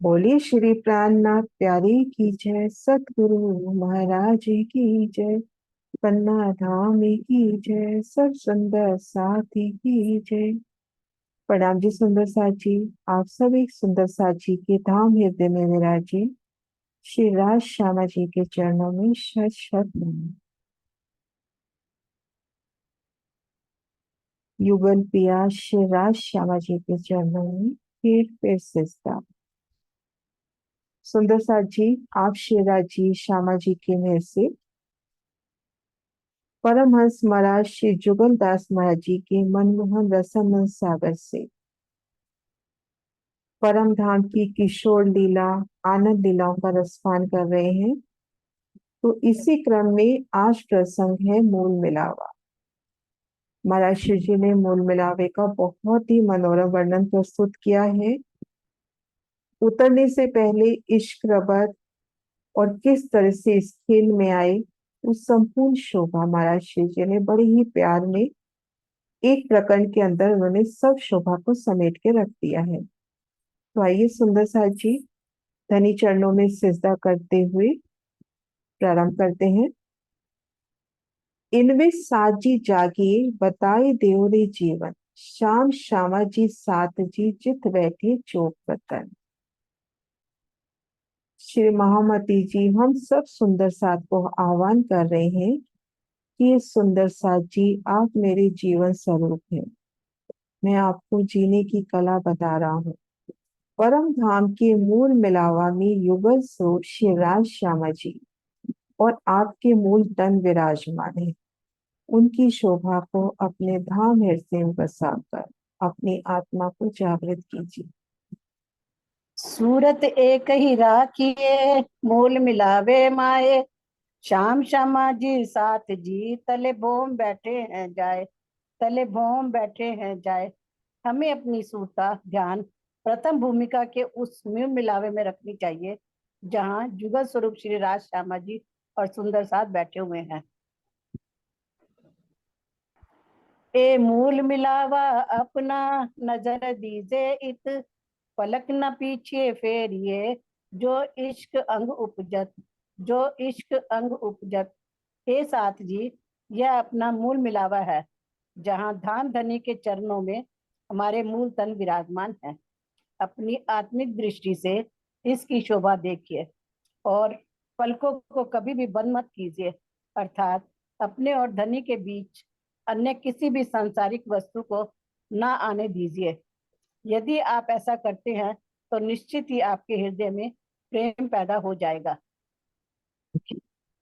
बोलिए श्री प्राणनाथ प्यारी की जय, सतगुरु महाराज की जय, पन्ना धाम की जय, सब सुंदर साथी की जय। प्रणाम जी सुंदर साथ जी। आप सब एक सुंदर साथ जी के धाम हृदय में विराजे श्री राज श्यामा जी के चरणों में शत शत नमन। युगल पिया श्री राज श्यामा जी के चरणों में फिर सिजदा। सुंदर साथ जी, आप श्री राज जी श्यामा जी के मेहर से परमहंस महाराज श्री जुगल दास महाराज जी के मनमोहन रसमन सागर से परम धाम की किशोर लीला आनंद लीलाओं का रसपान कर रहे हैं। तो इसी क्रम में आज प्रसंग है मूल मिलावा। महाराज श्री जी ने मूल मिलावे का बहुत ही मनोरम वर्णन प्रस्तुत किया है। उतरने से पहले इश्क रबत और किस तरह से इस खेल में आए, उस संपूर्ण शोभा महाराज श्री जी ने बड़े ही प्यार में एक प्रकरण के अंदर उन्होंने सब शोभा को समेट के रख दिया है। तो आइए सुंदर साथ जी धनी चरणों में सिजदा करते हुए प्रारंभ करते हैं। इनवे साजी जागिए बताए देव रे जीवन, शाम श्यामा जी साथ जी जित बैठे चौक बतन। श्री महामती जी हम सब सुंदर साथ को आह्वान कर रहे हैं कि ये सुंदर साथ जी आप मेरे जीवन स्वरूप हैं। मैं आपको जीने की कला बता रहा हूँ। परम धाम के मूल मिलावा में युगल स्वरूप श्री राज श्यामा जी और आपके मूल तन विराजमान है। उनकी शोभा को अपने धाम हृदय में बसाकर अपनी आत्मा को जागृत कीजिए। सूरत एक ही राखिए मूल मिलावे माए, श्याम श्यामा जी साथ जी तले भोम बैठे हैं जाए, तले भोम बैठे हैं जाए। हमें अपनी सूरता ध्यान प्रथम भूमिका के उस मूल मिलावे में रखनी चाहिए जहाँ जुगल स्वरूप श्री राज श्यामा जी और सुंदर साथ बैठे हुए हैं। ए मूल मिलावा अपना नजर दीजे इत, पलक न पीछे फेरिए जो इश्क अंग उपजत, जो इश्क अंग उपजत। हे साथ जी, यह अपना मूल मिलावा है जहाँ धाम धनी के चरणों में हमारे मूल तन विराजमान है। अपनी आत्मिक दृष्टि से इसकी शोभा देखिए और पलकों को कभी भी बंद मत कीजिए, अर्थात अपने और धनी के बीच अन्य किसी भी सांसारिक वस्तु को ना आने दीजिए। यदि आप ऐसा करते हैं तो निश्चित ही आपके हृदय में प्रेम पैदा हो जाएगा।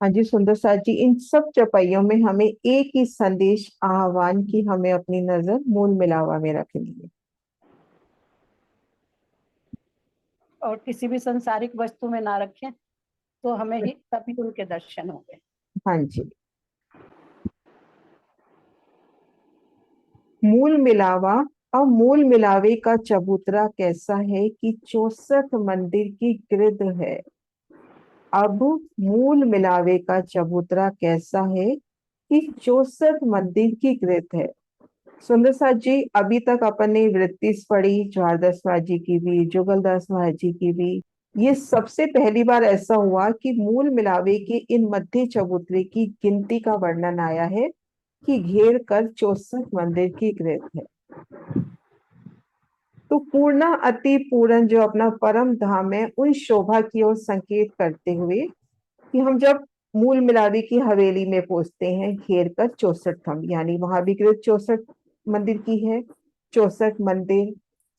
हाँ जी सुंदर साथ जी, इन सब चौपाइयों में हमें एक ही संदेश आह्वान की हमें अपनी नजर मूल मिलावा में रखनी है और किसी भी संसारिक वस्तु में ना रखें तो हमें ही तभी उनके दर्शन होंगे। हाँ जी। मूल मिलावा। अब मूल मिलावे का चबूतरा कैसा है कि 64 मंदिर की गिरद है। अब मूल मिलावे का चबूतरा कैसा है कि 64 मंदिर की गिरद है। सुंदर साथ जी, अभी तक अपन ने वृत्तिस पढ़ी, ज्वारदास महाराज जी की भी, जुगलदास महाराज जी की भी। ये सबसे पहली बार ऐसा हुआ कि मूल मिलावे के इन मध्य चबूतरे की गिनती का वर्णन आया है कि घेर कर 64 मंदिर की गिरद है। तो पूर्णा अति पूर्ण जो अपना परम धाम है, उन शोभा की ओर संकेत करते हुए कि हम जब मूल मिलावे की हवेली में पहुंचते हैं घेर कर 64 थंब, यानी वहां भी गिरद 64 मंदिर की है। 64 मंदिर,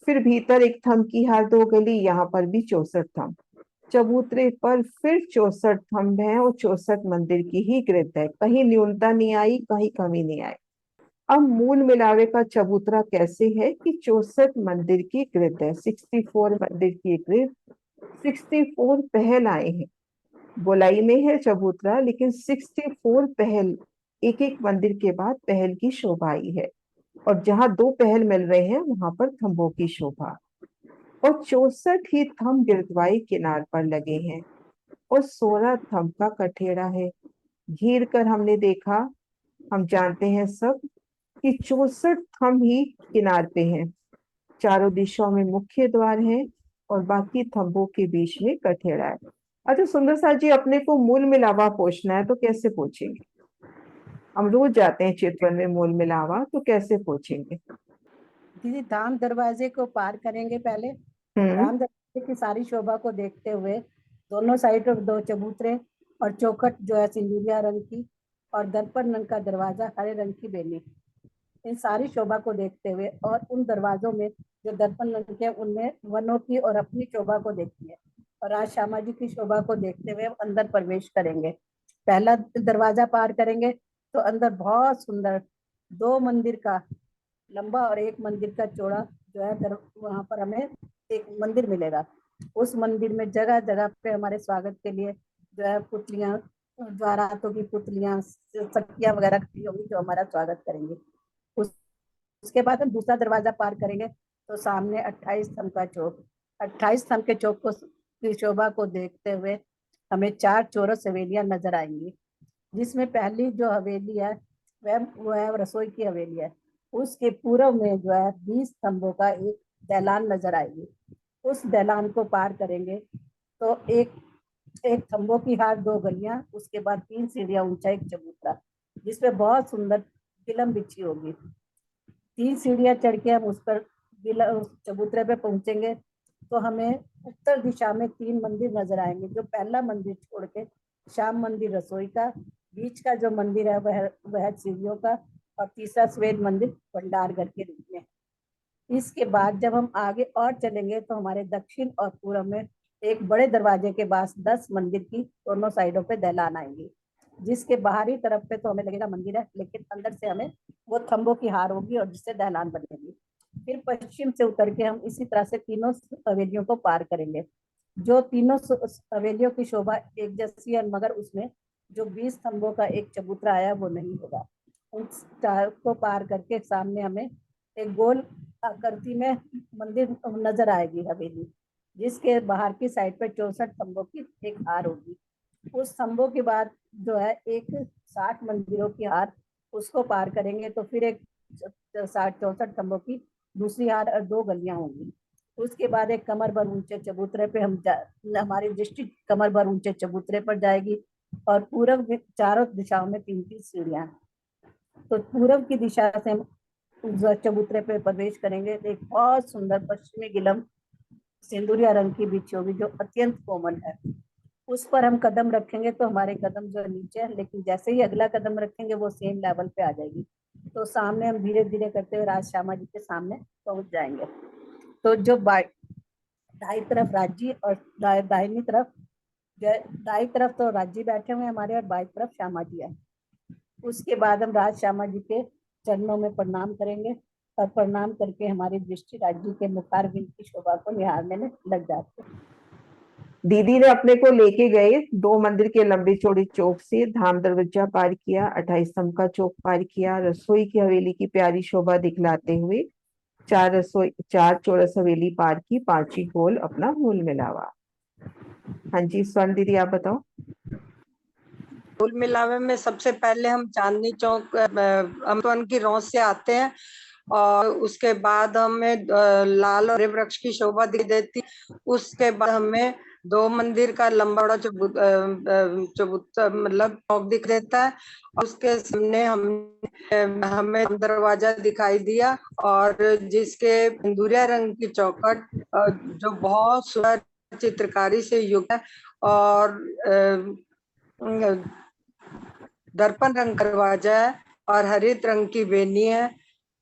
फिर भीतर एक थंब की हार 2 गली, यहाँ पर भी 64 थंब। चबूतरे पर फिर 64 थंब है और 64 मंदिर की ही गिरद है। कहीं न्यूनता नहीं आई, कहीं कमी नहीं आई। अब मूल मिलावे का चबूतरा कैसे है कि 64 मंदिर की गिरद है, 64 मंदिर की गिरद, 64 पहल आए हैं। गोलाई में है चबूतरा, लेकिन 64 पहल, एक एक मंदिर के बाद पहल की शोभा आई है। और जहां 2 पहल मिल रहे हैं वहां पर थंबों की शोभा। और 64 ही थंब गिरदवाई किनार पर लगे हैं और 16 थंब का कठेड़ा है। घेर कर हमने देखा, हम जानते हैं सब कि 64 थंब ही किनार पे हैं। चारों दिशाओं में मुख्य द्वार है। और बाकी थंबों के बीच में कठेड़ा है। अच्छा सुंदर सा जी, अपने को मूल मिलावा पूछना है तो कैसे पूछेंगे? हम रोज जाते हैं चितवन में मूल मिलावा, तो कैसे पूछेंगे? दीदी धाम दरवाजे को पार करेंगे पहले। हम्म। धाम दरवाजे की सारी शोभा को देखते हुए दोनों साइड और दो चबूतरे और चौखट जो है सिंदूरिया रंग की, और दर्पण रंग का दरवाजा हरे रंग की बेली, इन सारी शोभा को देखते हुए, और उन दरवाजों में जो दर्पण रंग के उनमें वनों की और अपनी शोभा को देखती है, और आज श्यामा जी की शोभा को देखते हुए हम अंदर प्रवेश करेंगे। पहला दरवाजा पार करेंगे तो अंदर बहुत सुंदर दो मंदिर का लंबा और एक मंदिर का चौड़ा जो है वहां पर हमें एक मंदिर मिलेगा। उस मंदिर में जगह जगह पे हमारे स्वागत के लिए जो है पुतलियां, ज्वारातों की पुतलियां, सखियां वगैरह खड़ी होंगी जो हमारा स्वागत करेंगे। उस उसके बाद हम दूसरा दरवाजा पार करेंगे तो सामने 28 स्तंभ का चौक, 28 स्तंभ के चौक को की शोभा को देखते हुए हमें चार चौरस हवेलियां नजर आएंगी, जिसमें पहली जो हवेली है वह रसोई की हवेली है। उसके पूर्व में जो है 20 स्तंभों का एक दैलान नजर आएगी। उस दैलान को पार करेंगे तो एक एक खंभों की हार, दो गलियां, उसके बाद 3 सीढ़ियां ऊंचा एक चबूतरा, जिसपे बहुत सुंदर फिल्म बिछी होगी। 3 सीढ़ियां चढ़ के हम उस पर उस चबूतरे पे पहुंचेंगे तो हमें उत्तर दिशा में 3 मंदिर नजर आएंगे। जो पहला मंदिर छोड़ के श्याम मंदिर रसोई का, बीच का जो मंदिर है वह सीढ़ियों का, और तीसरा श्वेत मंदिर भंडार घर के रूप में। इसके बाद जब हम आगे और चलेंगे तो हमारे दक्षिण और पूर्व में एक बड़े दरवाजे के पास 10 मंदिर की दोनों साइडों पे दहलान आएंगी, जिसके बाहरी तरफ पे तो हमें लगेगा मंदिर है, लेकिन अंदर से हमें वो थंबों की हार होगी और जिससे दहलान बनेगी। फिर पश्चिम से उतर के हम इसी तरह से तीनों हवेलियों को पार करेंगे। जो तीनों हवेलियों की शोभा एक जैसी है, मगर उसमें जो 20 स्तंभों का एक चबूतरा आया वो नहीं होगा। उन चार को पार करके सामने हमें एक गोल आकृति में मंदिर नजर आएगी हवेली, जिसके बाहर की साइड पे 64 स्तंभों की एक हार होगी। उस स्तंभों के बाद जो है एक 60 मंदिरों की हार, उसको पार करेंगे तो फिर एक 64 स्तंभों की दूसरी हार और दो गलियां होंगी। उसके बाद एक कमर भर ऊंचे चबूतरे पे हमारी दृष्टि कमर भर ऊंचे चबूतरे पर जाएगी, और पूर्व चारों दिशाओं में 3-3 सीढ़ियां। तो पूर्व की दिशा से हम चबूतरे पे प्रवेश करेंगे तो एक बहुत सुंदर पश्चिमी गिलम सिंदूरिया रंग की बिछी होगी जो अत्यंत कोमल है। उस पर हम कदम रखेंगे तो हमारे कदम जो नीचे है, लेकिन जैसे ही अगला कदम रखेंगे वो सेम लेवल पे आ जाएगी। तो सामने हम धीरे धीरे करते हुए राज श्यामा जी के सामने पहुंच जाएंगे। तो जो दाई तरफ राजी और दाहिनी तरफ, दाई तरफ तो राजी बैठे हुए हमारे और बाई तरफ श्यामा जी है। उसके बाद हम राज श्यामा जी के चरणों में प्रणाम करेंगे, और प्रणाम करके हमारी दृष्टि राज्य के मुखारबिंद की शोभा को निहारने में लग जाती है। दीदी ने अपने को लेके गए 2 मंदिर के लंबी चौड़ी चौक से, धाम दरवाजा पार किया, 28 स्तंभ का चौक पार किया, रसोई की हवेली की प्यारी शोभा दिखलाते हुए 4 चौरस हवेली पार की, 5 गोल अपना मूल मिलावा। हाँ जी स्वर्ण दीदी, आप बताओ। मूल मिलावे में सबसे पहले हम चांदनी चौक अमृतवन की रौस से आते हैं, और उसके बाद हमें लाल और वृक्ष की शोभा दिख देती। उसके बाद हमें 2 मंदिर का लंबा बड़ा चबूतरा मतलब चौक दिख देता है, और उसके सामने हमें दरवाजा दिखाई दिया, और जिसके सिंदूरिया रंग की चौखट जो बहुत सुंदर चित्रकारी से युक्त है, और दर्पण रंग दरवाजा है और हरित रंग की बेनी है,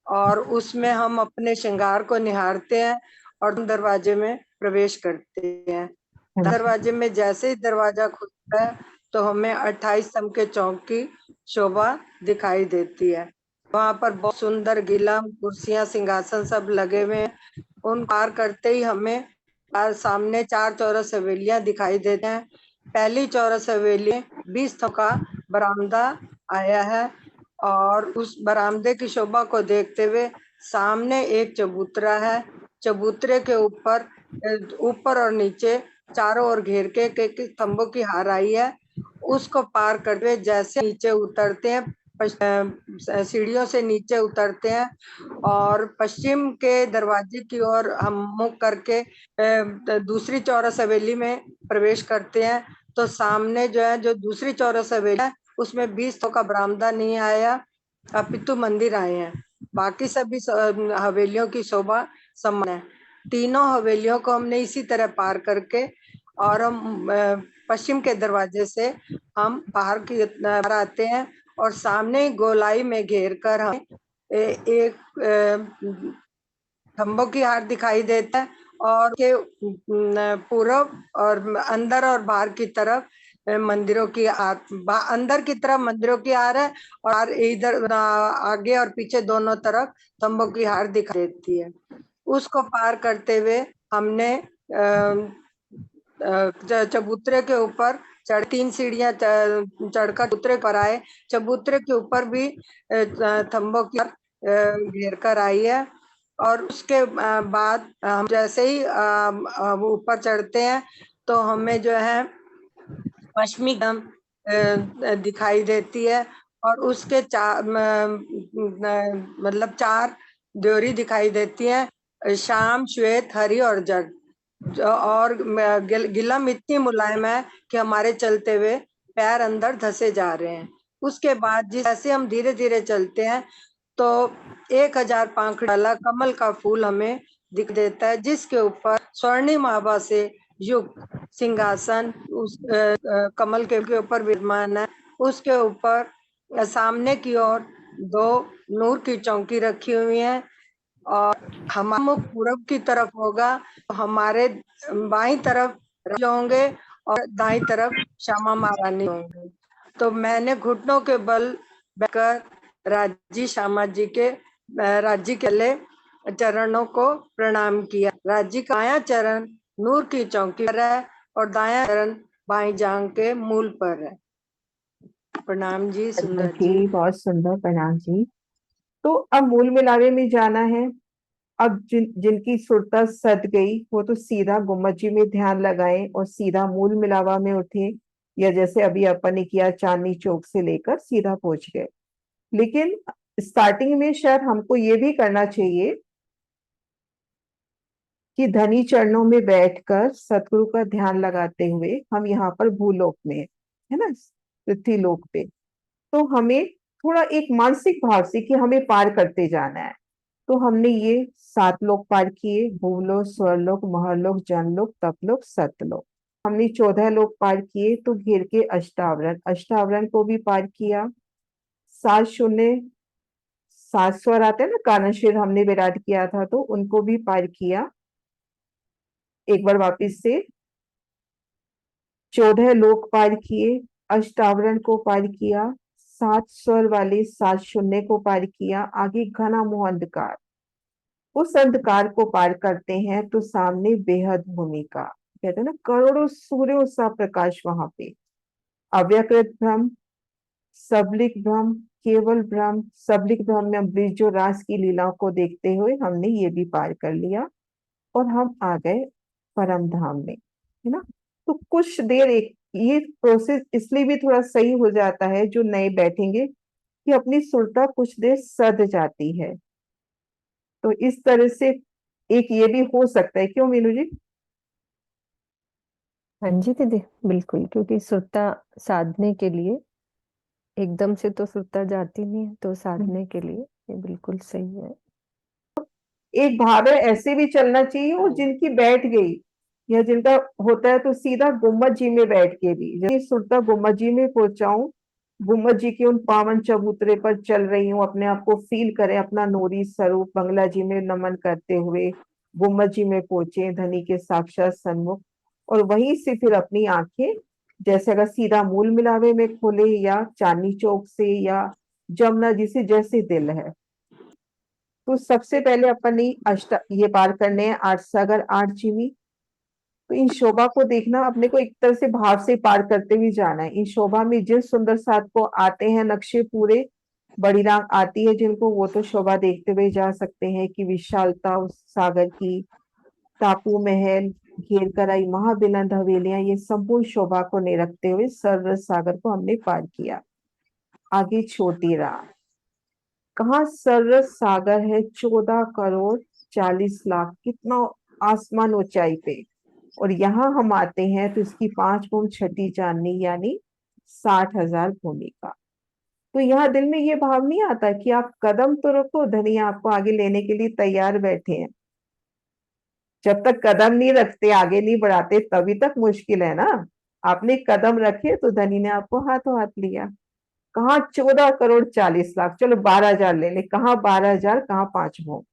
और उसमें हम अपने श्रृंगार को निहारते हैं और दरवाजे में प्रवेश करते हैं। दरवाजे में जैसे ही दरवाजा खुलता है तो हमें 28 स्तंभ के चौक की शोभा दिखाई देती है। वहां पर बहुत सुंदर गिलम, कुर्सियां, सिंहासन सब लगे हुए हैं। उन पार करते ही हमें सामने 4 चौरस हवेलियां दिखाई देते हैं। पहली चौरस हवेली 20 स्तंभ का बरामदा आया है, और उस बरामदे की शोभा को देखते हुए सामने एक चबूतरा है। चबूतरे के ऊपर और नीचे चारों ओर घेर के स्तंभों की हार आई है। उसको पार करते हुए जैसे नीचे उतरते हैं सीढ़ियों से नीचे उतरते हैं और पश्चिम के दरवाजे की ओर हम मुख करके दूसरी चौरस हवेली में प्रवेश करते हैं। तो सामने जो है, जो दूसरी चौरस हवेली है, उसमें 20 का बरामदा नहीं आया, अपितु मंदिर आए हैं। बाकी सभी हवेलियों की शोभा समान है। तीनों हवेलियों को हमने इसी तरह पार करके और हम पश्चिम के दरवाजे से हम बाहर की बाहर आते हैं और सामने गोलाई में घेर कर हम एक खम्भों की हार दिखाई देता है और के पूरब और अंदर और बाहर की तरफ मंदिरों की अंदर की तरफ मंदिरों की हार है और इधर आगे और पीछे दोनों तरफ खम्भों की हार दिखाई देती है। उसको पार करते हुए हमने चबूतरे के ऊपर 3 सीढ़ियां चढ़कर चबूतरे पर आए। चबूतरे के ऊपर भी थंबों की घेर कर आई है और उसके बाद हम जैसे ही ऊपर चढ़ते हैं तो हमें जो है पश्चिमी गम दिखाई देती है और उसके मतलब 4 ड्योरी दिखाई देती है, श्याम, श्वेत, हरी और जड़। और गिलम इतनी मुलायम है कि हमारे चलते हुए पैर अंदर धसे जा रहे हैं। उसके बाद जैसे हम धीरे धीरे चलते हैं तो 1000 पांखड़ी वाला कमल का फूल हमें दिख देता है, जिसके ऊपर स्वर्णिम आभा से युक्त सिंहासन उस कमल के ऊपर विराजमान है। उसके ऊपर सामने की ओर 2 नूर की चौकी रखी हुई है और हमारा मुख पूरब की तरफ होगा तो हमारे बाईं तरफ राजा होंगे और दाईं तरफ श्यामा महारानी होंगे। तो मैंने घुटनों के बल बैठकर राजी श्यामा जी के राजी के लिए चरणों को प्रणाम किया। राजी का बायां चरण नूर की चौकी पर है और दायां चरण बाईं जांघ के मूल पर है। प्रणाम जी। सुंदर जी। बहुत सुंदर, प्रणाम जी। तो अब मूल मिलावे में जाना है। अब जिनकी सुरता सद गई वो तो सीधा गुम्बद जी में ध्यान लगाएं और सीधा मूल मिलावा में उठे, या जैसे अभी अपन ने किया चांदनी चौक से लेकर सीधा पहुंच गए। लेकिन स्टार्टिंग में शायद हमको ये भी करना चाहिए कि धनी चरणों में बैठकर सतगुरु का ध्यान लगाते हुए हम यहाँ पर भूलोक में है ना, पृथ्वी लोक पे, तो हमें थोड़ा एक मानसिक भाव से कि हमें पार करते जाना है। तो हमने ये 7 लोक पार किए, भूलोक, स्वर्लोक, महरलोक, जनलोक, तपलोक, सतलोक। हमने 14 लोक पार किए। तो घेर के अष्टावरण, अष्टावरण को भी पार किया। 7 शून्य 7 स्वर आते हैं ना, कानशिर हमने विराट किया था, तो उनको भी पार किया। एक बार वापिस से 14 लोक पार किए, अष्टावरण को पार किया, 7 स्वर वाले 7 शून्य को पार किया। आगे घना मोह अंधकार, उस अंधकार को पार करते हैं तो सामने बेहद भूमिका, कहते हैं ना करोड़ों सूर्यों सा प्रकाश वहां पे। अव्यकृत ब्रह्म, सबलिक ब्रह्म, केवल ब्रह्म, सबलिक ब्रह्म में अमृत जो रास की लीलाओं को देखते हुए हमने ये भी पार कर लिया और हम आ गए परम धाम में, है ना। तो कुछ देर एक ये प्रोसेस इसलिए भी थोड़ा सही हो जाता है जो नए बैठेंगे कि अपनी सुरता कुछ देर सद जाती है। तो इस तरह से एक ये भी हो सकता है, क्यों मीनू जी? हाँ जी दीदी, बिल्कुल, क्योंकि सुरता साधने के लिए एकदम से तो सुरता जाती नहीं है, तो साधने के लिए ये बिल्कुल सही है। एक भाव है ऐसे भी चलना चाहिए, और जिनकी बैठ गई या जिनका होता है तो सीधा गुम्बद जी में बैठ के भी, जैसे सुरता गुम्बद जी में पहुंचाऊं, गुम्बद जी के उन पावन चबूतरे पर चल रही हूँ, अपने आप को फील करें, अपना नूरी स्वरूप बंगला जी में नमन करते हुए गुम्बद जी में पहुंचे धनी के साक्षात सन्मुख, और वहीं से फिर अपनी आंखें जैसे अगर सीधा मूल मिलावे में खोले या चांदनी चौक से या जमुना जी से, जैसे दिल है। तो सबसे पहले अपन ने ये पार करने हैं 8 सागर 8 चिमी। तो इन शोभा को देखना, अपने को एक तरह से भाव से पार करते हुए जाना है। इन शोभा में जिन सुंदर साथ को आते हैं नक्शे पूरे, बड़ी राग आती है जिनको, वो तो शोभा देखते हुए जा सकते हैं कि विशालता उस सागर की, टापू महल, घेर कर आई महाबिलंद हवेलियां, ये संपूर्ण शोभा को निरखते हुए सर्व सागर को हमने पार किया। आगे छोटी रात, कहाँ सरस सागर है 14 करोड़ 40 लाख, कितना आसमान ऊंचाई पे। और यहाँ हम आते हैं तो इसकी 5 गुण छठी चांदनी यानी 60,000 भूमि का। तो यहाँ दिल में ये भाव नहीं आता कि आप कदम तो रखो, धनिया आपको आगे लेने के लिए तैयार बैठे हैं। जब तक कदम नहीं रखते, आगे नहीं बढ़ाते, तभी तक मुश्किल है ना। आपने कदम रखे तो धनी ने आपको हाथों हाथ लिया। कहाँ 14 करोड़ 40 लाख, चलो 12,000 ले ले, कहाँ 12,000, कहाँ 5 भोग,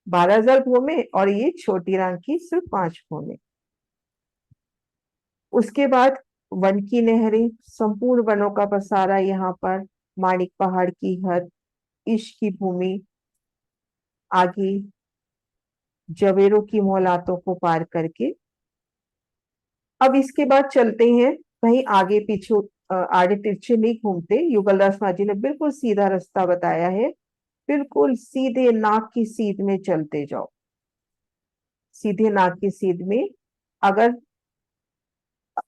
12,000 भूमि और ये छोटी राम की सिर्फ 5 भूमि। उसके बाद वन की नहरें, संपूर्ण वनों का पसारा यहाँ पर, माणिक पहाड़ की हद, इश्क की भूमि, आगे जवेरों की मोहलातों को पार करके। अब इसके बाद चलते हैं कहीं आगे पीछे, आड़े तिरछे नहीं घूमते। युगल दास माझी ने बिल्कुल सीधा रास्ता बताया है, बिल्कुल सीधे नाक की सीध में चलते जाओ। सीधे नाक की सीध में, अगर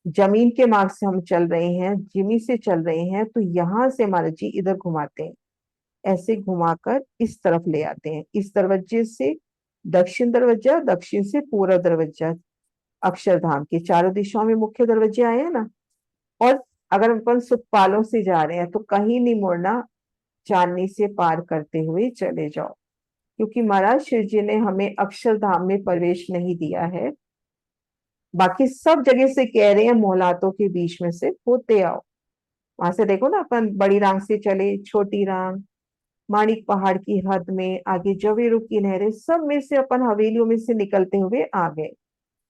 जमीन के मार्ग से हम चल रहे हैं, जिमी से चल रहे हैं, तो यहां से महाराज जी इधर घुमाते हैं, ऐसे घुमाकर इस तरफ ले आते हैं। इस दरवाजे से दक्षिण दरवाजा, दक्षिण से पूर्व दरवाजा, अक्षरधाम के चारों दिशाओं में मुख्य दरवाजे आए हैं ना। और अगर अपन सुखपालों से जा रहे हैं तो कहीं नहीं मुड़ना, चांदनी से पार करते हुए चले जाओ, क्योंकि महाराज शिव जी ने हमें अक्षरधाम में प्रवेश नहीं दिया है। बाकी सब जगह से कह रहे हैं मोहलातों के बीच में से होते आओ। वहां से देखो ना, अपन बड़ी रांग से चले, छोटी रांग, माणिक पहाड़ की हद में, आगे जवेरू की नहरें, सब में से अपन हवेलियों में से निकलते हुए आ गए।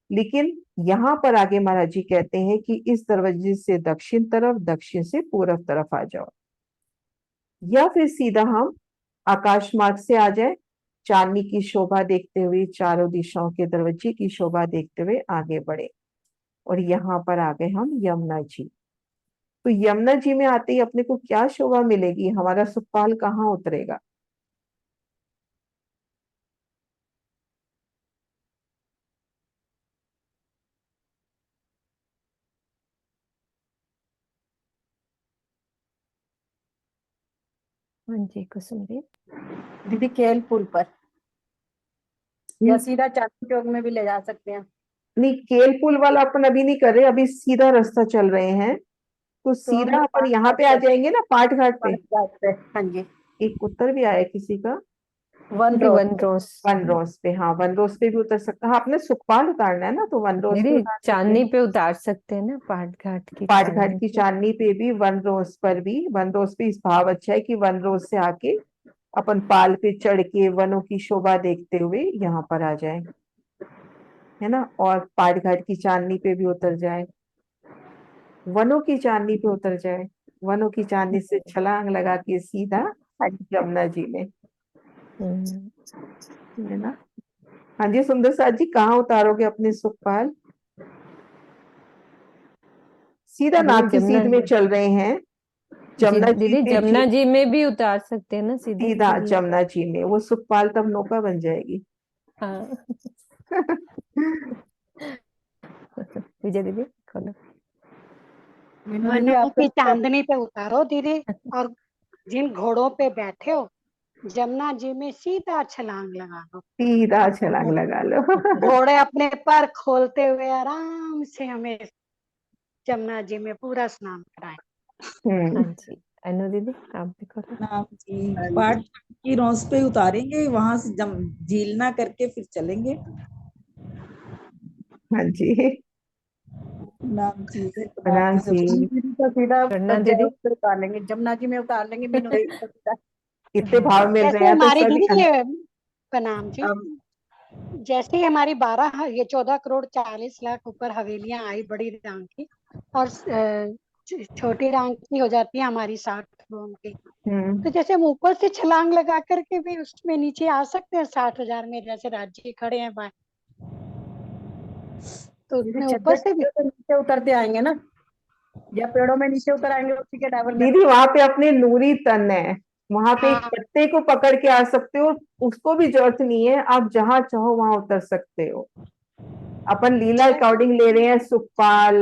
लेकिन यहाँ पर आगे महाराज जी कहते हैं कि इस दरवाजे से दक्षिण तरफ, दक्षिण से पूर्व तरफ आ जाओ, या फिर सीधा हम आकाश मार्ग से आ जाए, चांदनी की शोभा देखते हुए, चारों दिशाओं के दरवाजे की शोभा देखते हुए आगे बढ़े। और यहाँ पर आ गए हम यमुना जी। तो यमुना जी में आते ही अपने को क्या शोभा मिलेगी, हमारा सुखपाल कहाँ उतरेगा। हाँ जी कुसुम जी। दीदी केल पुल पर या सीधा चांदनी चौक में भी ले जा सकते हैं। नहीं, केल पुल वाला अपन अभी नहीं कर रहे, अभी सीधा रास्ता चल रहे हैं। तो तो हम सीधा अपन पाठ यहाँ पे आ जाएंगे ना, पाठ घाट पे। पे, हाँ जी, एक उत्तर भी आया किसी का, वन दीदी road one rose. One rose पे। हाँ, वन रोज पे भी उतर सकता है। हाँ, अपने सुखपाल उतारना है ना, तो वन रोज पे दीदी उतार सकते चांदनी हैं। पे उतार सकते हैं ना, पाट घाट की पाठ घाट चांदनी की पे। चांदनी पे भी, वन रोज पर भी। वन रोज पे इस भाव अच्छा है कि वन रोज से आके अपन पाल पे चढ़ के वनों की शोभा देखते हुए यहाँ पर आ जाए, है ना। और पाठ घाट की चांदनी पे भी उतर जाए, वनों की चांदनी पे उतर जाए, वनों की चांदनी से छलांग लगा के सीधा यमुना जी में, हम्म, है ना। हाँ जी सुंदर साथ जी, कहाँ उतारोगे अपने सुखपाल। सीधा दीदी नाग की जमुना सीध में चल रहे हैं, जी, जमुना जी दीदी से जमुना जी में भी उतार सकते हैं ना सीधा। सीधा जमुना जी में, वो सुखपाल तब नौका बन जाएगी। हाँ विजय दीदी खोलो। दीदी वनों आपके की चांदनी पे उतारो दीदी, और जिन घोड़ों पे बैठे हो जमुना जी में सीधा छलांग लगा दो। सीधा छलांग लगा लो। घोड़े अपने पर खोलते हुए आराम से हमें जमुना जी में पूरा स्नान कराएं। हाँ जी अनु दीदी आप भी खोलो। नाम जी पाठ की रोज पे उतारेंगे, वहां से झील ना करके फिर चलेंगे। हाँ जी, नाम जी प्रणाम जी। तो सीधा प्रणाम दीदी। पे उतार लेंगे, जमुना जी में उतार लेंगे, मीनू देवी को सीधा। इतने भाव मिल रहे जैसे हैं तो हमारी सभी। दीदी ये प्रणाम जी, अब जैसे ही हमारी 14 करोड़ 40 लाख ऊपर हवेलियां आई बड़ी रांग की, और छोटी रांग की हो जाती है हमारी 60 करोड़ की। तो जैसे हम ऊपर से छलांग लगा करके भी उसमें नीचे आ सकते हैं 60,000 में, जैसे राज्य खड़े हैं बाहर, तो दीदी उसमें ऊपर चद्दर से भी। से नीचे उतरते आएंगे ना, या पेड़ों में नीचे उतर आएंगे उसी के डबल में। दीदी वहां पे अपने नूरी तन है, वहां पे एक हाँ पत्ते को पकड़ के आ सकते हो, उसको भी जरूरत नहीं है, आप जहां चाहो वहां उतर सकते हो। अपन लीला अकॉर्डिंग ले रहे हैं सुखपाल,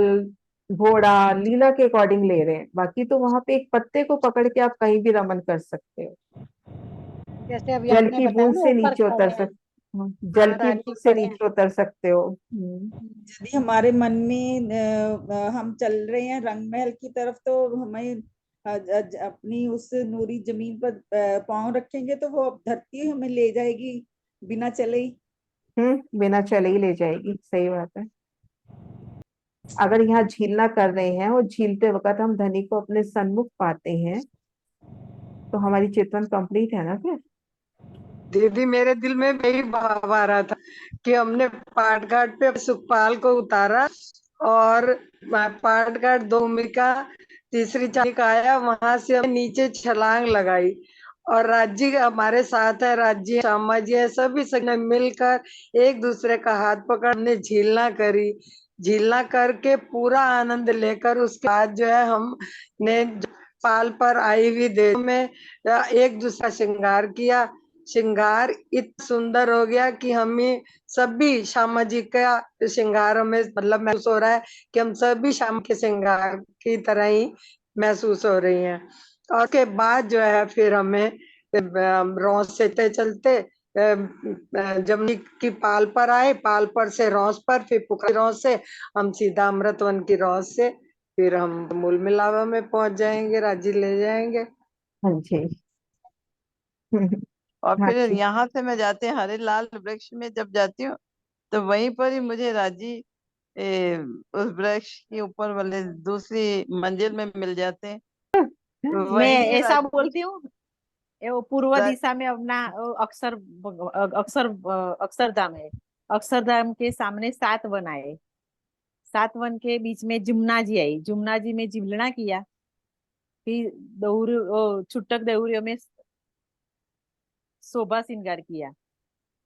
घोड़ा लीला के अकॉर्डिंग ले रहे हैं, बाकी तो वहां पे एक पत्ते को पकड़ के आप कहीं भी रमन कर सकते हो। जैसे अभी जल आपने की बताया बूंद ना से ऊपर नीचे उतर खड़े हैं। जल हाँ, की राजी बूंद से खड़े हैं। नीचे उतर सकते हो। यदि हमारे मन में हम चल रहे हैं रंग महल की तरफ, तो हमें अपनी उस नूरी जमीन पर पाँव रखेंगे तो वो धरती हमें ले जाएगी बिना चले ही। बिना चले ही ले जाएगी, सही बात है। अगर यहाँ झीलना कर रहे हैं और झीलते वक्त हम धनी को अपने सन्मुख पाते हैं तो हमारी चितवन कंप्लीट है ना फिर। दीदी मेरे दिल में यही भाव आ रहा था कि हमने पाट घाट पे सुखपाल को उतारा, और पाट घाट 2 भूमिका तीसरी चांदी का आया, वहां से हमने नीचे छलांग लगाई, और राज्य हमारे साथ है, राज्य श्यामा जी है, सभी सबने मिलकर एक दूसरे का हाथ पकड़ हमने झीलना करी। झीलना करके पूरा आनंद लेकर उसके बाद जो है हमने पाल पर आई हुई देव में एक दूसरा श्रृंगार किया। श्रृंगार इतना सुंदर हो गया कि हमें सभी श्यामा जी का श्रृंगार हमें मतलब महसूस हो रहा है कि हम सभी श्याम के श्रृंगार की तरह ही महसूस हो रही हैं। और उसके बाद जो है फिर हमें रौस से चलते जमुनी की पाल पर आए, पाल पर से रौस पर, फिर पुखरी रौस से हम सीधा अमृतवन की रौस से फिर हम मूल मिलावा में पहुंच जाएंगे, राजी ले जाएंगे। हाँ जी। और हाँ फिर जी। यहाँ से मैं जाते हरिलाल वृक्ष में जब जाती हूँ तो वहीं पर ही मुझे राजी उस वृक्ष के ऊपर वाले दूसरी मंजिल में मिल जाते हैं। मैं वहीं ऐसा राजी बोलती हूँ, वो पूर्व रा- दिशा में अपना अक्षर अक्षर अक्षरधाम है। अक्षरधाम के सामने 7 वन आए। 7 वन के बीच में जमुना जी आई। जमुना जी में जिवलना किया। फिर छुटक देहुरियों में शोभा श्रृंगार किया।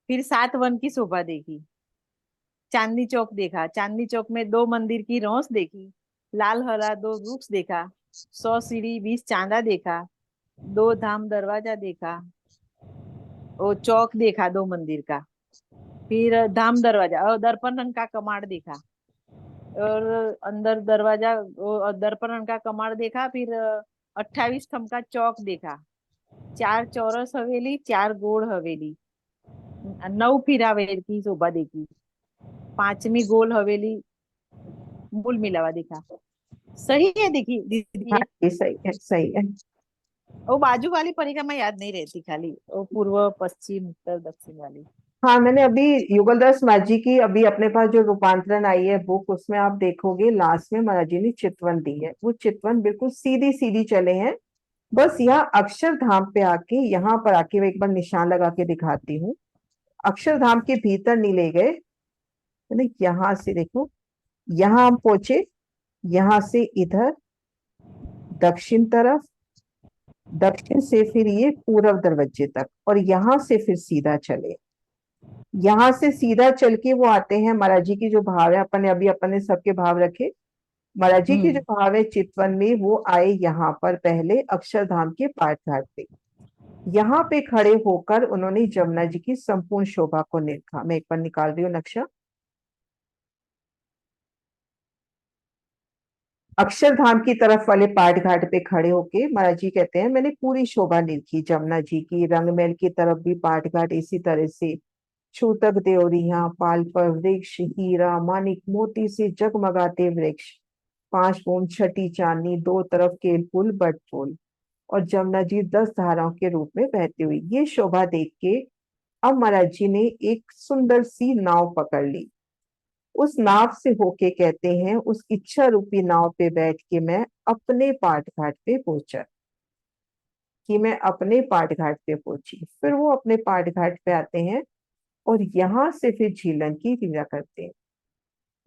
फिर 7 वन की शोभा देखी। चांदनी चौक देखा। चांदनी चौक में 2 मंदिर की रौस देखी। लाल हरा 2 वृक्ष देखा। 100 सीढ़ी 20 चांदा देखा। 2 धाम दरवाजा देखा। वो चौक देखा 2 मंदिर का। फिर धाम दरवाजा और दर्पण रंग का कमाड़ देखा। और अंदर दरवाजा वो दर्पण रंग का कमाड़ देखा। फिर 28 खम्भ का चौक देखा। 4 चौरस हवेली, 4 गोल हवेली, 9 फिरावेर की शोभा देखी। 5वीं गोल हवेली मूल मिलावा देखा। सही है देखी दीदी हाँ ये। ये सही है, सही है। वो बाजू वाली परिक्रमा याद नहीं रहती, खाली वो पूर्व पश्चिम उत्तर दक्षिण वाली। हाँ मैंने अभी युगलदास माझी की अभी अपने पास जो रूपांतरण आई है बुक, उसमें आप देखोगे लास्ट में महाराज जी ने चितवन दी है। वो चितवन बिल्कुल सीधी सीधी चले हैं। बस यहाँ अक्षरधाम पे आके, यहाँ पर आके मैं एक बार निशान लगा के दिखाती हूँ। अक्षरधाम के भीतर नहीं ले गए, मैंने यहाँ से देखो, यहाँ हम पहुंचे, यहाँ से इधर दक्षिण तरफ, दक्षिण से फिर ये पूर्व दरवाजे तक, और यहाँ से फिर सीधा चले। यहाँ से सीधा चल के वो आते हैं महाराज जी की जो भाव है, अपन ने अभी अपने सबके भाव रखे। महाराज जी की जो भाव है चितवन में, वो आए यहाँ पर पहले अक्षरधाम के पाठ घाट पे। यहाँ पे खड़े होकर उन्होंने जमुना जी की संपूर्ण शोभा को निरखा। मैं एक बार निकाल रही हूँ नक्शा। अक्षरधाम की तरफ वाले पाठ घाट पे खड़े होके महाराज जी कहते हैं मैंने पूरी शोभा निरखी जमुना जी की। रंगमहल की तरफ भी पाठ घाट इसी तरह से, छूतक देवरिया, पाल पर वृक्ष, हीरा मानिक मोती से जगमगाते वृक्ष, 5 बूंद छठी चांदनी, 2 तरफ केल फूल बट फूल, और जमुना जी 10 धाराओं के रूप में बहती हुई। ये शोभा देख के अब महाराज जी ने एक सुंदर सी नाव पकड़ ली। उस नाव से होके कहते हैं उस इच्छा रूपी नाव पे बैठ के मैं अपने पाठ घाट पे पहुंचा, कि मैं अपने पाठ घाट पे पहुंची। फिर वो अपने पाठ घाट पे आते हैं और यहाँ से फिर झीलन की लीला करते हैं।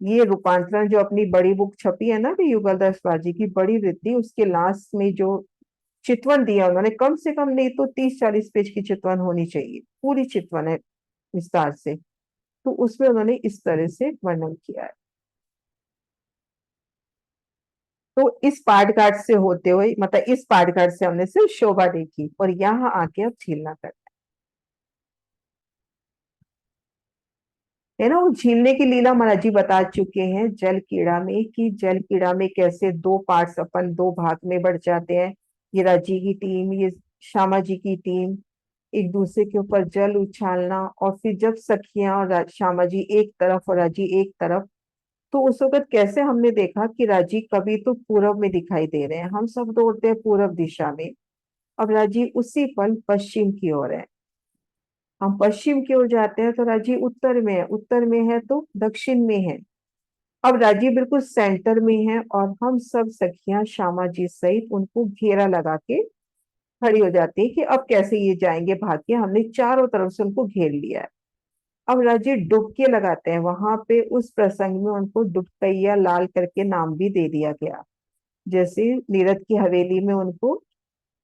ये रूपांतरण जो अपनी बड़ी बुक छपी है ना भी युगलदास बाजी की बड़ी रिद्धि, उसके लास्ट में जो चितवन दिया उन्होंने, कम से कम नहीं तो 30-40 पेज की चितवन होनी चाहिए, पूरी चितवन है विस्तार से। तो उसमें उन्होंने इस तरह से वर्णन किया है। तो इस पाठघाट से होते हुए, मतलब इस पाठघाट से हमने सिर्फ शोभा देखी और यहाँ आके अब झीलना कर है ना। वो झीलने की लीला महाराज जी बता चुके हैं जल कीड़ा में, कि जल कीड़ा में कैसे दो पार्ट्स, अपन दो भाग में बढ़ जाते हैं। ये राजी की टीम, ये श्यामा जी की टीम, एक दूसरे के ऊपर जल उछालना, और फिर जब सखियां और श्यामा जी एक तरफ और राजी एक तरफ, तो उस वक्त कैसे हमने देखा कि राजी कभी तो पूरब में दिखाई दे रहे हैं, हम सब दौड़ते हैं पूरब दिशा में, अब राजी उसी पल पश्चिम की ओर है। हम पश्चिम की ओर जाते हैं तो राजी उत्तर में है, उत्तर में है तो दक्षिण में है। अब राजी बिल्कुल सेंटर में है, और हम सब सखियां श्यामा जी सहित उनको घेरा लगा के खड़ी हो जाती है कि अब कैसे ये जाएंगे भाग के, हमने चारों तरफ से उनको घेर लिया है। अब राजी डुबकी लगाते हैं वहां पे, उस प्रसंग में उनको डुबकैया लाल करके नाम भी दे दिया गया। जैसे नीरद की हवेली में उनको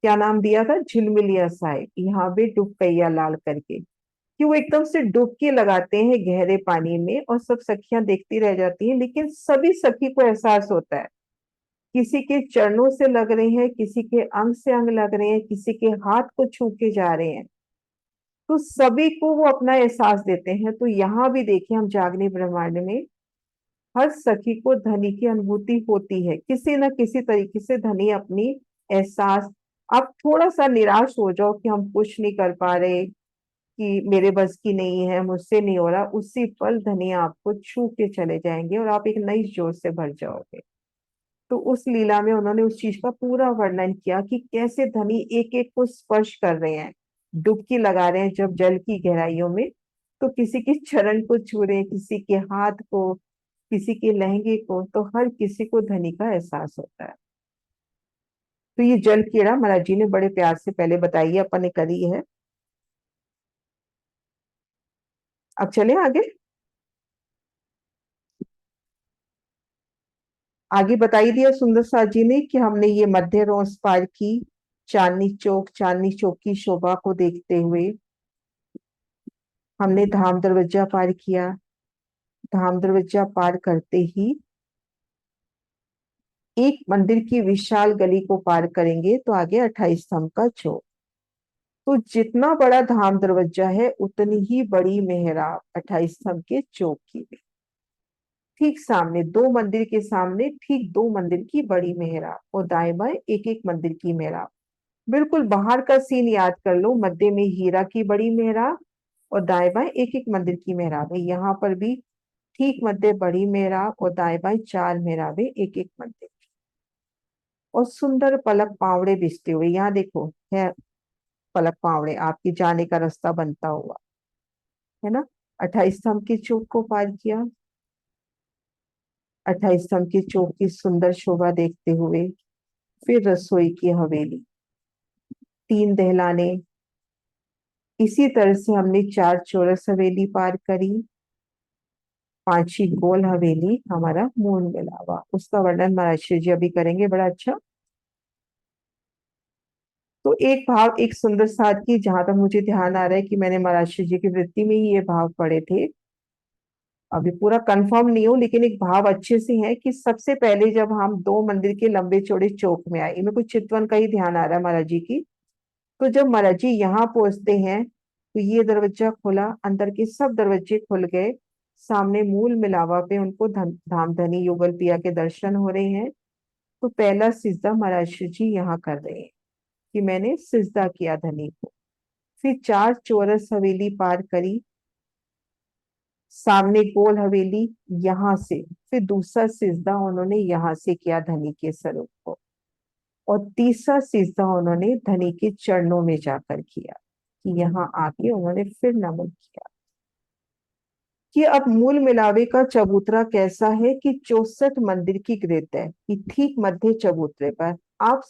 क्या नाम दिया था, झिलमिलिया साहिब, यहाँ भी डुबकैया लाल करके, कि वो एकदम से डुबकी लगाते हैं गहरे पानी में, और सब सखियां देखती रह जाती हैं, लेकिन सभी सखी को एहसास होता है, किसी के चरणों से लग रहे हैं, किसी के अंग से अंग लग रहे हैं, किसी के हाथ को छू के जा रहे हैं, तो सभी को वो अपना एहसास देते हैं। तो यहाँ भी देखिए हम जागने ब्रह्मांड में हर सखी को धनी की अनुभूति होती है, किसी न किसी तरीके से धनी अपनी एहसास। आप थोड़ा सा निराश हो जाओ कि हम कुछ नहीं कर पा रहे, कि मेरे बस की नहीं है, मुझसे नहीं हो रहा, उसी पल धनी आपको छू के चले जाएंगे और आप एक नई जोश से भर जाओगे। तो उस लीला में उन्होंने उस चीज का पूरा वर्णन किया कि कैसे धनी एक एक को स्पर्श कर रहे हैं, डुबकी लगा रहे हैं जब जल की गहराइयों में, तो किसी के चरण को छू रहे हैं, किसी के हाथ को, किसी के लहंगे को, तो हर किसी को धनी का एहसास होता है। तो ये जल कीड़ा महाराज जी ने बड़े प्यार से पहले बताई है, अपन ने करी है। अब चले आगे। आगे बताई दिया सुंदर साथ जी ने कि हमने ये मध्य रोज पार की, चांदनी चौक की शोभा को देखते हुए हमने धाम दरवाजा पार किया। धाम दरवाजा पार करते ही एक मंदिर की विशाल गली को पार करेंगे तो आगे 28 स्तंभ का चौक। तो जितना बड़ा धाम दरवाजा है उतनी ही बड़ी मेहराब 28 स्तंभ के चौक की भी। ठीक सामने दो मंदिर के सामने ठीक दो मंदिर की बड़ी मेहराब, और दाएं बाएं एक एक मंदिर की मेहराब। बिल्कुल बाहर का सीन याद कर लो, मध्य में हीरा की बड़ी मेहराब और दाएं बाएं एक एक मंदिर की मेहराब है। यहाँ पर भी ठीक मध्य बड़ी मेहराब और दाएं बाएं 4 मेहराबें एक एक मंदिर। और सुंदर पलक पावड़े बिछते हुए, यहाँ देखो है पलक पावड़े, आपकी जाने का रास्ता बनता हुआ है ना। 28 स्तंभ की चौक को पार किया। 28 स्तंभ की चौक की सुंदर शोभा देखते हुए फिर रसोई की हवेली, 3 दहलाने, इसी तरह से हमने 4 चौरस हवेली पार करी। 5वीं गोल हवेली हमारा मूल मिलावा, उसका वर्णन महाराज श्री जी अभी करेंगे बड़ा अच्छा। तो एक भाव, एक सुंदर साथ की, जहां तक मुझे ध्यान आ रहा है कि मैंने महाराज श्री जी की वृत्ति में ही ये भाव पढ़े थे, अभी पूरा कंफर्म नहीं हो, लेकिन एक भाव अच्छे से है कि सबसे पहले जब हम दो मंदिर के लंबे चौड़े चौक में आए, मेरे को चितवन का ही ध्यान आ रहा है महाराज जी की। तो जब महाराज जी यहाँ पहुंचते हैं तो ये दरवाजा खुला, अंदर के सब दरवाजे खुल गए, सामने मूल मिलावा पे उनको धाम धनी युगल पिया के दर्शन हो रहे हैं। तो पहला सिजदा महाराज श्री जी यहाँ कर रहे हैं कि मैंने सिजदा किया धनी को। फिर 4 चौरस हवेली पार करी, सामने गोल हवेली, यहाँ से फिर दूसरा सिजदा उन्होंने यहाँ से किया धनी के स्वरूप को, और तीसरा सिजदा उन्होंने धनी के चरणों में जाकर किया, कि यहाँ आके उन्होंने फिर नमन किया। कि अब मूल मिलावे का चबूतरा कैसा है, कि 64 मंदिर की ग्रिड है, कि ठीक मध्य चबूतरे पर आप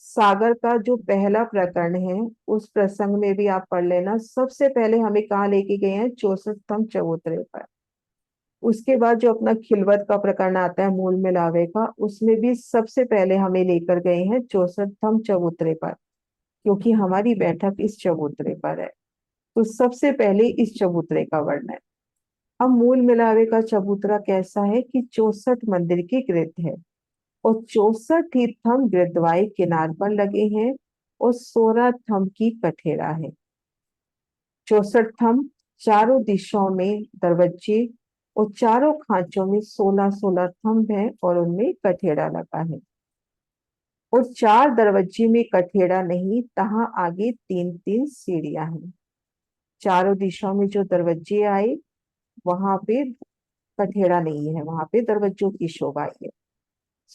सागर का जो पहला प्रकरण है उस प्रसंग में भी आप पढ़ लेना। सबसे पहले हमें कहाँ लेके गए हैं, 64 स्तंभ चबूतरे पर। उसके बाद जो अपना खिलवत का प्रकरण आता है मूल मिलावे का, उसमें भी सबसे पहले हमें लेकर गए हैं 64 स्तंभ चबूतरे पर, क्योंकि हमारी बैठक इस चबूतरे पर है। तो सबसे पहले इस चबूतरे का वर्णन। अब मूल मिलावे का चबूतरा कैसा है, कि 64 मंदिर की ग्रिड है, और 64 ही थंब ग्रिद्वाई किनार पर लगे हैं, और 16 थंब की कठेरा है। 64 थंब चारों दिशाओं में दरवाजे और चारों खांचों में 16-16 थंब है और उनमें कठेड़ा लगा है। और 4 दरवाजे में कठेड़ा नहीं, तहां आगे 3-3 सीढ़ियां हैं। चारों दिशाओं में जो दरवाजे आए वहां पे कठेड़ा नहीं है, वहां पे दरवाजों की शोभा है।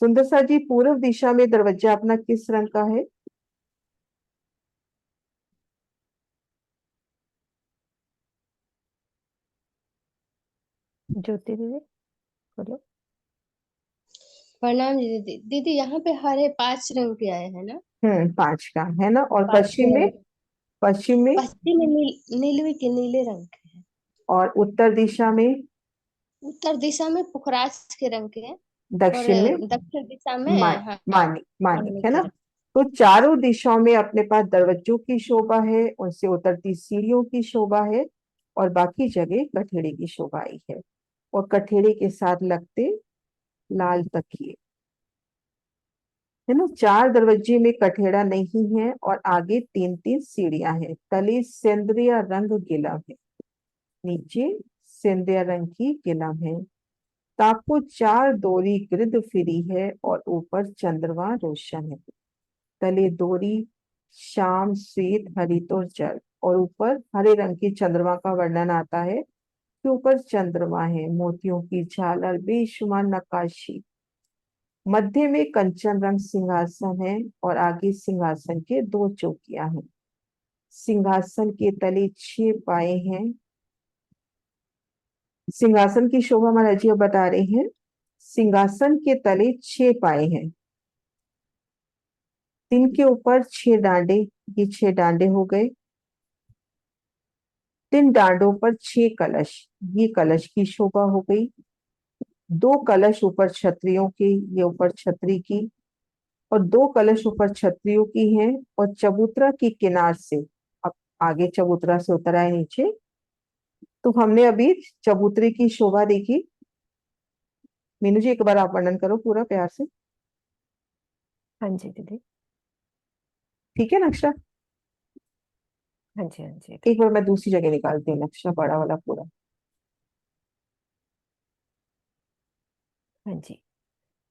सुंदर सा जी, पूर्व दिशा में दरवाजा अपना किस रंग का है? ज्योति दीदी बोलो। प्रणाम दीदी। दीदी यहाँ पे हरे 5 रंग के आए हैं ना? 5 का है ना। और 5 पश्चिम में? पश्चिम में? पश्चिम में नीलवी के नीले रंग के हैं। और उत्तर दिशा में? उत्तर दिशा में पुखराज के रंग के हैं। और दक्षिण में? दक्षिण दिशा में हाँ मानिक मानिक पानी है के ना। रंग। तो चारों दिशाओं में अपने पास दरवाजों की शोभा है, उनसे उतरती सीढ़ियों की शोभा है, और बाकी जगह कठेड़े की शोभा आई है। और कठेड़े के साथ लगते लाल तकिए है ना। 4 दरवाजे में कठेड़ा नहीं है और आगे 3-3 सीढ़ियां हैं। तले सेंद्रिय रंग गिलम है, नीचे सेंद्रिय रंग की गिलम है। तापो 4 दोरी गिरद फिरी है और ऊपर चंद्रमा रोशन है। तले दोरी श्याम श्वेत हरित और जल, और ऊपर हरे रंग की चंद्रमा का वर्णन आता है कि ऊपर चंद्रमा है, मोतियों की झालर, बेशुमार नक्काशी। मध्य में कंचन रंग सिंहासन है और आगे सिंहासन के 2 चौकियां हैं। सिंहासन के तले 6 पाए हैं। सिंहासन की शोभा महाराज जी अब बता रहे हैं। सिंहासन के तले 6 पाए हैं, 3 के ऊपर 6 डांडे, ये 6 डांडे हो गए। 3 डांडों पर 6 कलश, ये कलश की शोभा हो गई। 2 कलश ऊपर छतरियों के, ये ऊपर छतरी की, और 2 कलश ऊपर छतरियों की हैं। और चबूतरा की किनार से, अब आगे चबूतरा से उतर आए नीचे, तो हमने अभी चबूतरे की शोभा देखी। मीनू जी एक बार आप वर्णन करो पूरा प्यार से। हाँ जी दीदी। ठीक है नक्शा? हाँ जी हाँ जी एक बार मैं दूसरी जगह निकालती हूँ नक्शा बड़ा वाला पूरा। हाँ जी।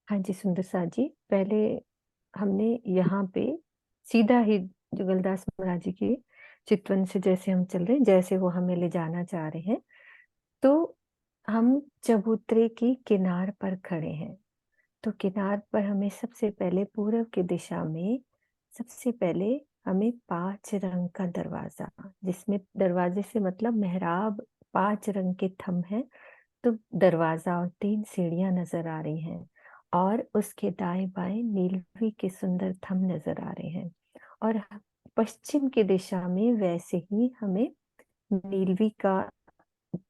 हाँ जी सुंदर सा जी, पहले हमने यहाँ पे सीधा ही जुगलदास महाराज जी के चितवन से जैसे हम चल रहे हैं, जैसे वो हमें ले जाना चाह रहे हैं, तो हम चबूतरे की किनार पर खड़े हैं। तो किनार पर हमें सबसे पहले पूर्व की दिशा में सबसे पहले हमें 5 रंग का दरवाजा, जिसमें दरवाजे से मतलब मेहराब 5 रंग के थंब हैं, तो दरवाजा और 3 सीढ़ियां नजर आ रही हैं। और उसके दाएं बाएं नीलवी के सुंदर थंब नजर आ रहे हैं। और पश्चिम की दिशा में वैसे ही हमें नीलवी का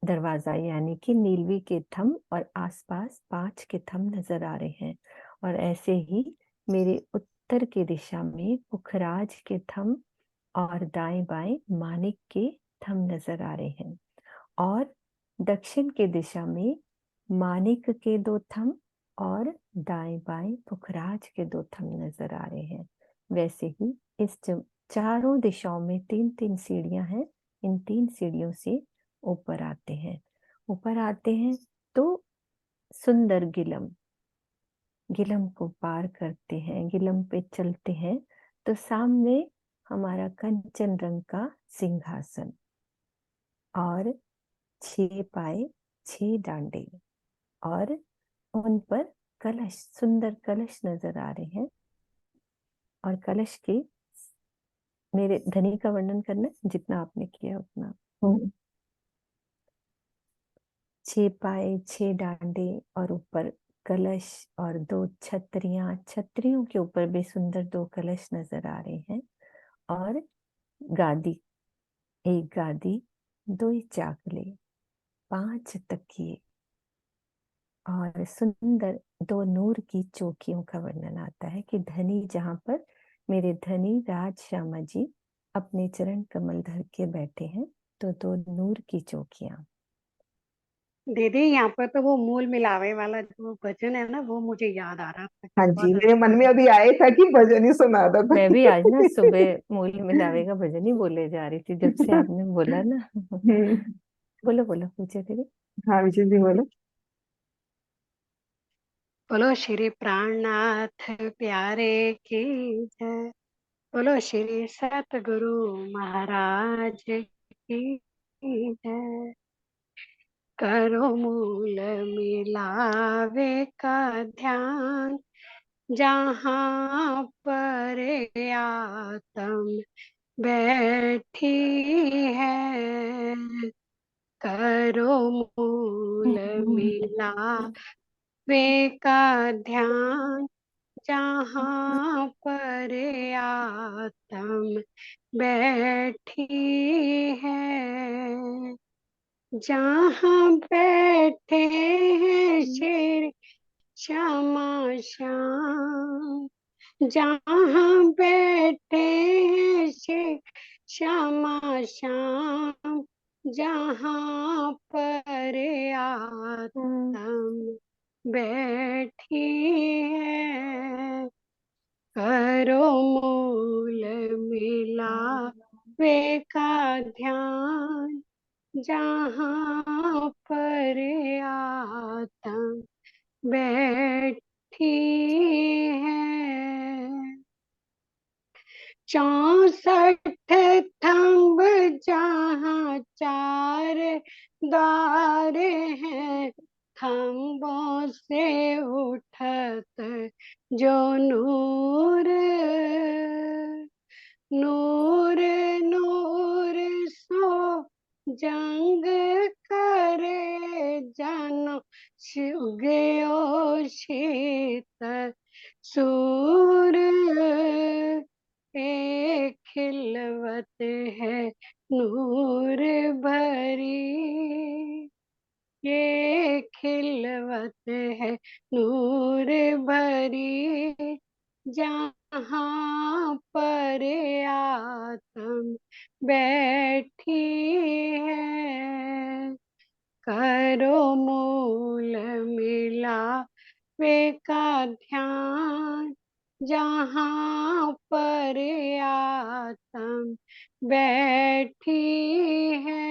दरवाजा यानी कि नीलवी के थंब और आसपास 5 के थंब नजर आ रहे हैं। और ऐसे ही मेरे उत्तर की दिशा में पुखराज के थंब और दाएं बाएं मानिक के थंब नजर आ रहे हैं। और दक्षिण की दिशा में मानिक के 2 थंब और दाएं बाएं पुखराज के 2 थंब नजर आ रहे हैं। वैसे ही इस चारों दिशाओं में 3-3 सीढ़ियां हैं। इन 3 सीढ़ियों से ऊपर आते हैं। ऊपर आते हैं तो सुंदर गिलम, गिलम को पार करते हैं, गिलम पे चलते हैं, तो सामने हमारा कंचन रंग का सिंहासन और 6 पाए 6 डांडे, और उन पर कलश, सुंदर कलश नजर आ रहे हैं। और कलश की मेरे धनी का वर्णन करना है, जितना आपने किया उतना। 6 पाए 6 डांडे और ऊपर कलश और 2 छतरियां, छतरियों के ऊपर भी सुंदर 2 कलश नजर आ रहे हैं। और गादी, एक गादी, 2 चाकले, 5 तकिए और सुंदर 2 नूर की चौकियों का वर्णन आता है कि धनी, जहां पर मेरे धनी राज श्यामा जी अपने चरण कमल धर के बैठे हैं, तो 2 नूर की चौकियां। दीदी यहाँ पर तो वो मूल मिलावे वाला जो भजन है ना, वो मुझे याद आ रहा था। हाँ जी, बहुत मेरे मन में अभी आया था कि भजन ही सुना दो मैं कोई। भी आज ना सुबह मूल मिलावे का भजन ही बोले जा रही थी, जब से आपने बोला ना। हम्म, बोलो बोलो विजय दीदी। हाँ विजय जी बोलो। बोलो श्री प्राणनाथ प्यारे की जय। बोलो श्री सतगुरु महाराज की जय। करो मूल मिलावे का ध्यान, जहाँ पर आत्म बैठी है। करो मूल मिलावे का ध्यान, जहाँ पर आत्म बैठी है। जहाँ बैठे हैं शेर श्यामा श्याम, जहाँ बैठे हैं शेर श्यामा श्याम, जहाँ पर आत्म बैठी है। करो मूल मिलावे का ध्यान, जहाँ पर आत्म बैठी है। 64 थंब जहाँ 4 द्वार हैं, थंबों से उठत जो नूर, नूर नूर सो जंग करे जानो, गयो शीत सूर। एक खिलवत है नूर भरी, ये खिलवत है नूर भरी, जहाँ पर आत्म बैठी है। करो मूल मिलावे का ध्यान, जहाँ पर आत्म बैठी है।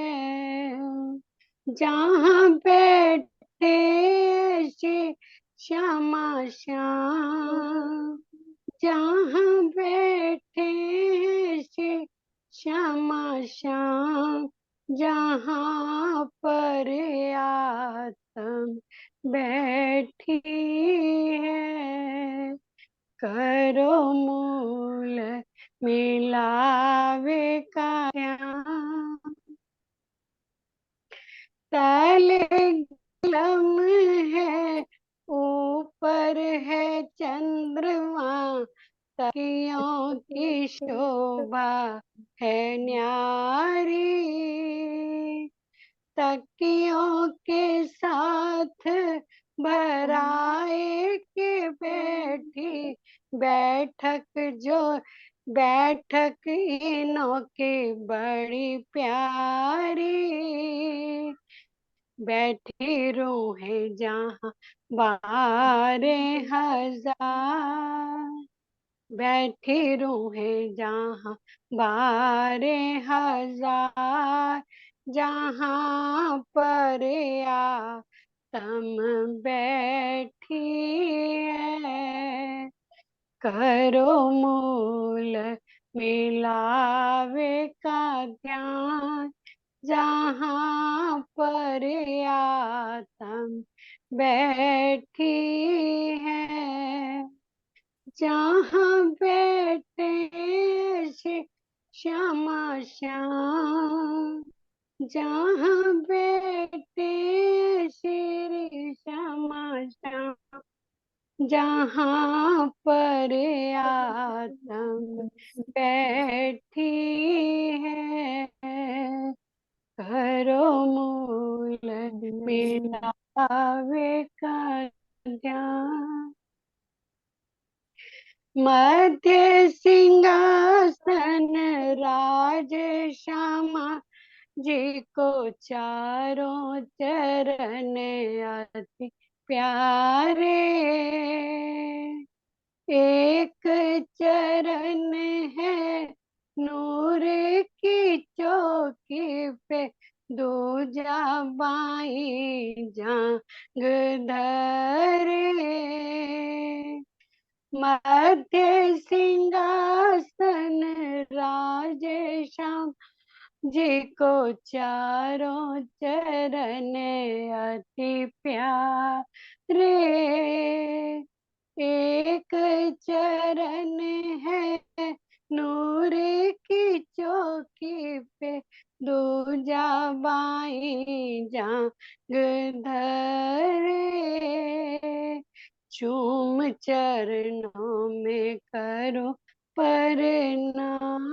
जहाँ बैठे से श्यामा श्याम, जहाँ बैठे से श्यामा श्याम, जहाँ पर आत्म बैठी है। करो मूल मिलावे का ध्यान, तले गलम है ऊपर है चंद्रमा, तकियों की शोभा है न्यारी, तकियों के साथ भराए के बैठी बैठक, जो बैठक इनों की बड़ी प्यारी। बैठी रूहें जहाँ 12,000, बैठी रूहें जहाँ 12,000, जहाँ पर आत्म बैठी है। करो मूल मिलावे का ध्यान, जहाँ पर आत्म बैठी है। जहाँ बैठे से श्यामा श्याम, जहाँ बैठे श्री श्यामा श्याम, जहाँ पर आत्म बैठी है। करो मूल मिलावे का ध्यान, मध्य सिंहासन राज श्यामा जी को चारों चरण अति प्यारे। एक चरण है नूर की चौकी पे, दूजा मध्य सिंहासन राजेशम जी को चारों चरण अति प्यारे। एक चरण है नूर की चौकी पे, दूजा बाई जांग धरे। चूम चरणों में करो प्रणाम,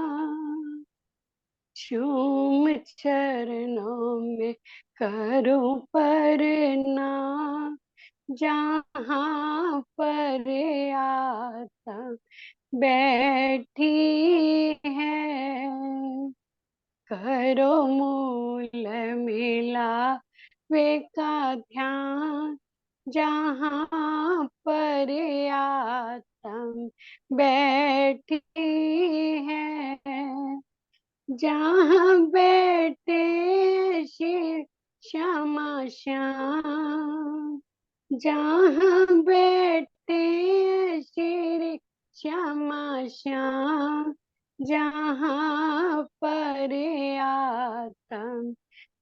चूम चरणों में करो प्रणाम। जहाँ पर आत्मा बैठी है, करो मूल मिला वे का ध्यान। जहाँ पर आत्मा बैठी है, जहाँ बैठे श्री श्यामा श्याम, जहाँ बैठे श्री श्यामा श्याम। जहाँ पर आत्मा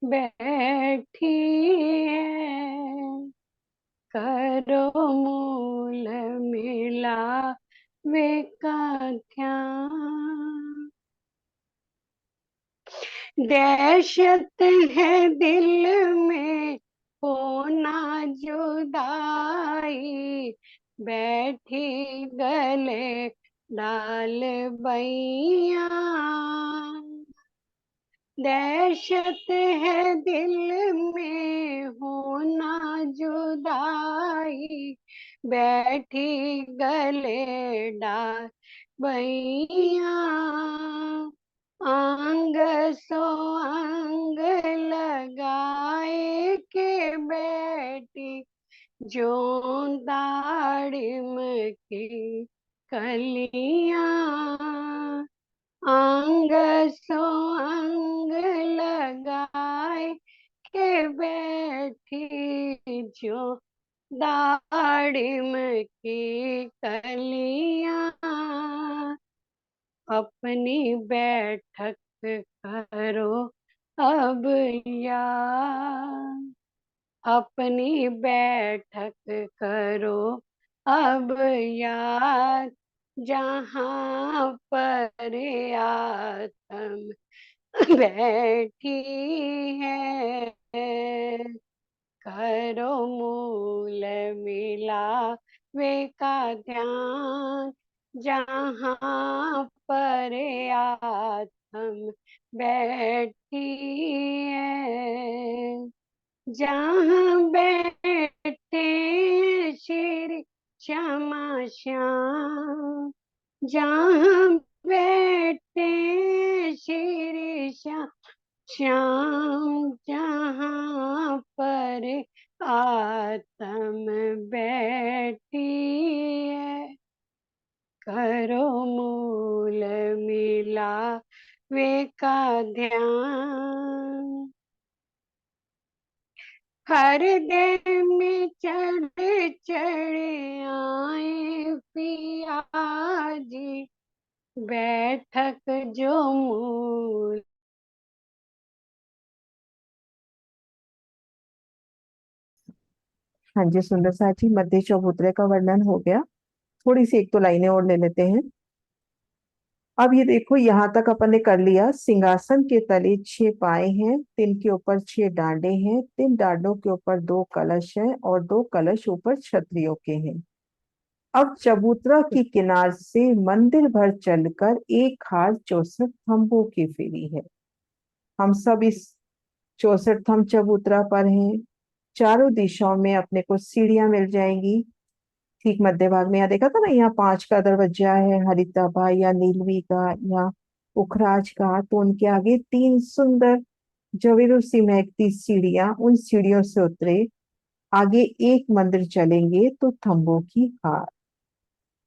बैठी है, करो मूल मिला वे का ध्यान। दहशत है दिल में होना जुदाई, बैठी गले डाल बैया। दहशत है दिल में होना जुदाई, बैठी गले डाल बैया। अंग सो अंग लगाए के बैठी, जो दाड़िम की कलियां। अंग सो अंग लगाए के बैठी, जो दाड़िम की कलियां। अपनी बैठक करो अब यार, अपनी बैठक करो अब यार। जहाँ पर आत्मा बैठी है, करो मूल मिला वे का ध्यान। जहाँ पर आत्मा बैठी है, जहाँ बैठे श्री श्यामा श्याम। जहाँ बैठे श्री श्याम श्याम, जहाँ पर आत्मा बैठी है, करो मूल मिला वे का ध्यान। हर दे में चढ़ चढ़ आए पिया जी, बैठक जो मूल। हाँ जी सुंदर साथी, मध्य चौबूतरे का वर्णन हो गया। थोड़ी सी एक दो लाइनें और ले लेते हैं। अब ये देखो, यहाँ तक अपन ने कर लिया। सिंहासन के तले 6 पाए हैं, 3 के ऊपर 6 डांडे हैं, 3 डांडों के ऊपर 2 कलश हैं और 2 कलश ऊपर छतरियों के हैं। अब चबूतरा की किनार से मंदिर भर चलकर एक हार 64 थंबों की फेरी है। हम सब इस 64 थंब चबूतरा पर हैं। चारों दिशाओं में अपने को सीढ़ियां मिल जाएंगी। ठीक मध्य भाग में यहाँ देखा था ना, यहाँ 5 का दरवाजा है, हरिताभा या नीलवी का या उखराज का। तो उनके आगे 3 सुंदर जवेरों सी महकती सीढ़ियां, उन सीढ़ियों से उतरे आगे एक मंदिर चलेंगे तो थंबों की हार,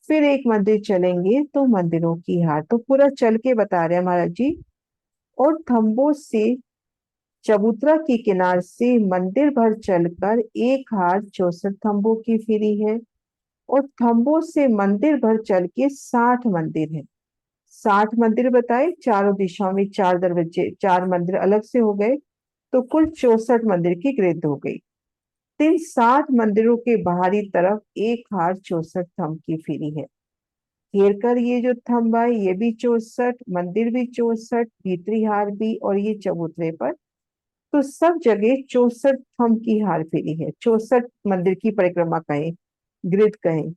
फिर एक मंदिर चलेंगे तो मंदिरों की हार। तो पूरा चल के बता रहे हैं महाराज जी। और थंबों से चबूतरा की किनार से मंदिर भर चलकर एक हार 64 थंबों की फिरी है। और थंबों से मंदिर भर चल के 60 मंदिर हैं। 60 मंदिर बताए, चारों दिशाओं में 4 दरवाजे, 4 मंदिर अलग से हो गए, तो कुल 64 मंदिर की गिनती हो गई। इन 60 मंदिरों के बाहरी तरफ एक हार 64 थंब की फिरी है। घेर कर ये जो थंब है ये भी 64, मंदिर भी 64, भीतरी हार भी, और ये चबूतरे पर, तो सब जगह 64 थंब की हार फेरी है। 64 मंदिर की परिक्रमा कहें, ग्रिड कहें।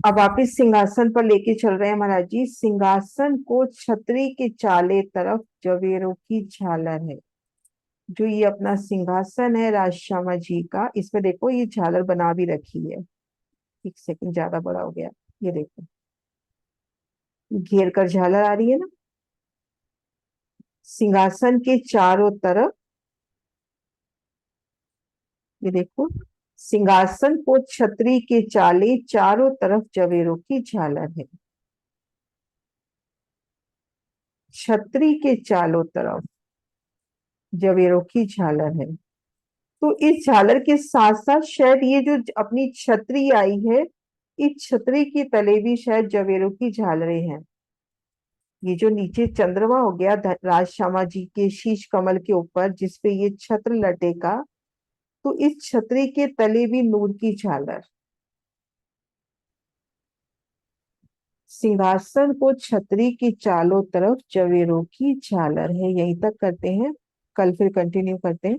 अब वापिस सिंहासन पर लेके चल रहे हैं महाराज जी। सिंहासन को छतरी के चाले तरफ जवेरों की झालर है। जो ये अपना सिंहासन है राजश्यामा जी का, इसमें देखो ये झालर बना भी रखी है। एक सेकंड, ज्यादा बड़ा हो गया, ये देखो घेर कर झालर आ रही है ना। सिंहासन के चारों तरफ, ये देखो, सिंहासन को छतरी के चाले चारों तरफ जवेरों की झालर है। छतरी के चारों तरफ जवेरों की झालर है। तो इस झालर के साथ साथ शायद ये जो अपनी छतरी आई है, इस छतरी के तले भी शायद जवेरों की झालरें हैं। ये जो नीचे चंद्रमा हो गया राजश्यामा जी के शीश कमल के ऊपर, जिसपे ये छत्र लटेगा, तो इस छतरी के तले भी नूर की झालर। सिंहासन को छतरी के चारों तरफ जवेरों की झालर है। यहीं तक करते हैं, कल फिर कंटिन्यू करते हैं।